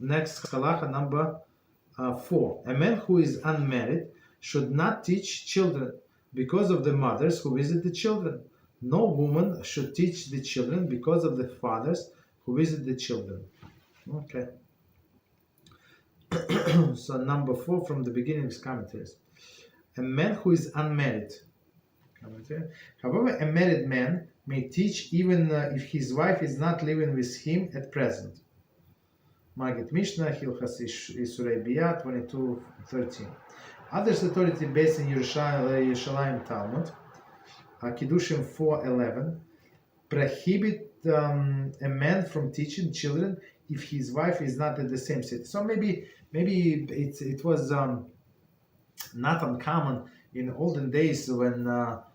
next halacha number 4. A man who is unmarried should not teach children because of the mothers who visit the children. No woman should teach the children because of the fathers who visit the children. Okay. So number 4 from the beginning is commentaries. A man who is unmarried. However, a married man may teach even if his wife is not living with him at present. Maggid Mishnah, Hilchot Isurei Biyah, 22:13. Others authority based in Yerushalayim Talmud, Kiddushim 4:11, prohibit a man from teaching children if his wife is not at the same city. So maybe it was not uncommon in olden days when a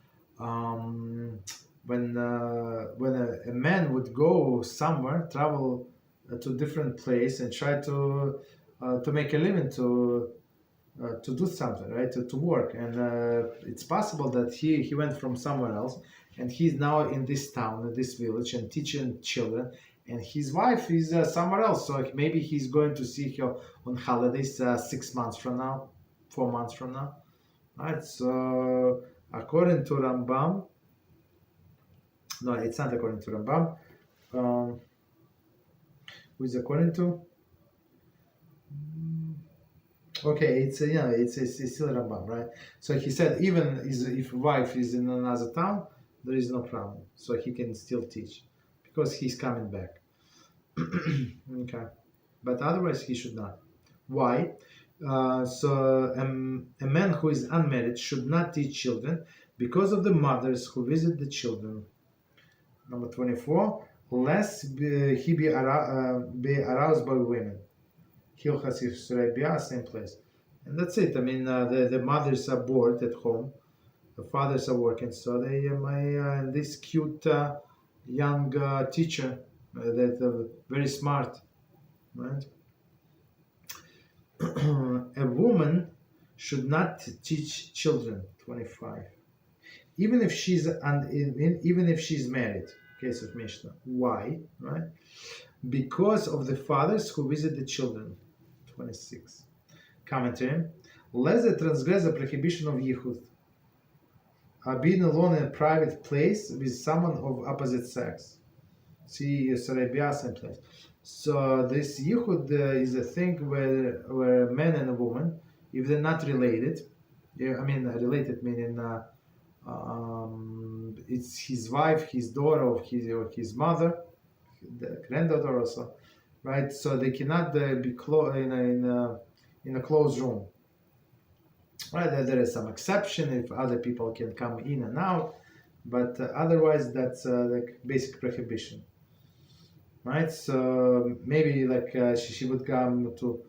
man would go somewhere, travel to a different place, and try to make a living, to do something, right? To work, and it's possible that he went from somewhere else, and he's now in this town, in this village, and teaching children, and his wife is somewhere else. So maybe he's going to see her on holidays 6 months from now, 4 months from now, right? So according to Rambam, no, it's not according to Rambam. Who is according to? Okay, it's still Rambam, right? So he said even if wife is in another town, there is no problem. So he can still teach because he's coming back. Okay, but otherwise he should not. Why? So a man who is unmarried should not teach children because of the mothers who visit the children. Number 24, lest he be aroused by women. Hilchot Isurei Biyah, same place. And that's it. I mean, the mothers are bored at home. The fathers are working. So they this cute young teacher that very smart, right? A woman should not teach children. 25. Even if she's married. Case of Mishnah. Why? Right? Because of the fathers who visit the children. 26. Commentary. Lest they transgress the prohibition of yichud, being alone in a private place with someone of opposite sex. See Isurei Biyah, same place. So this yichud is a thing where a man and a woman, if they're not related, related meaning it's his wife, his daughter, or his mother, the granddaughter also, right? So they cannot be in a closed room. Right? There is some exception if other people can come in and out, but otherwise that's like basic prohibition. Right? So maybe she would come to,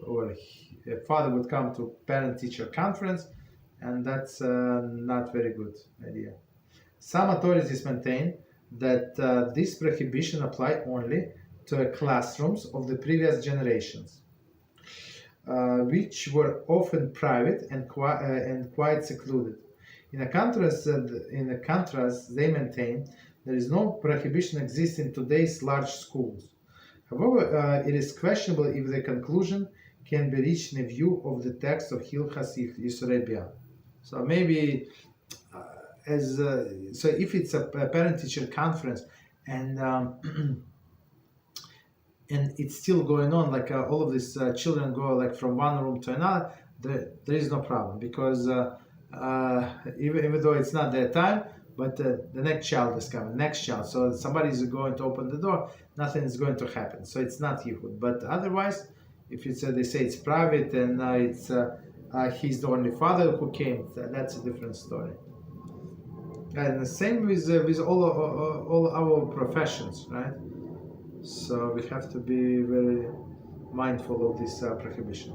or a father would come to parent-teacher conference, and that's not very good idea. Some authorities maintain that this prohibition applied only to classrooms of the previous generations, which were often private and quite secluded. In a contrast, they maintain there is no prohibition existing in today's large schools. However, it is questionable if the conclusion can be reached in view of the text of Hilchot Isurei Biyah. So maybe, so if it's a parent-teacher conference and and it's still going on, all of these children go from one room to another, there is no problem, because even though it's not their time, but the next child is coming, so somebody is going to open the door, nothing is going to happen. So it's not yichud. But otherwise, if it's they say it's private and it's he's the only father who came, that's a different story. And the same with all our professions, right? So we have to be very mindful of this prohibition.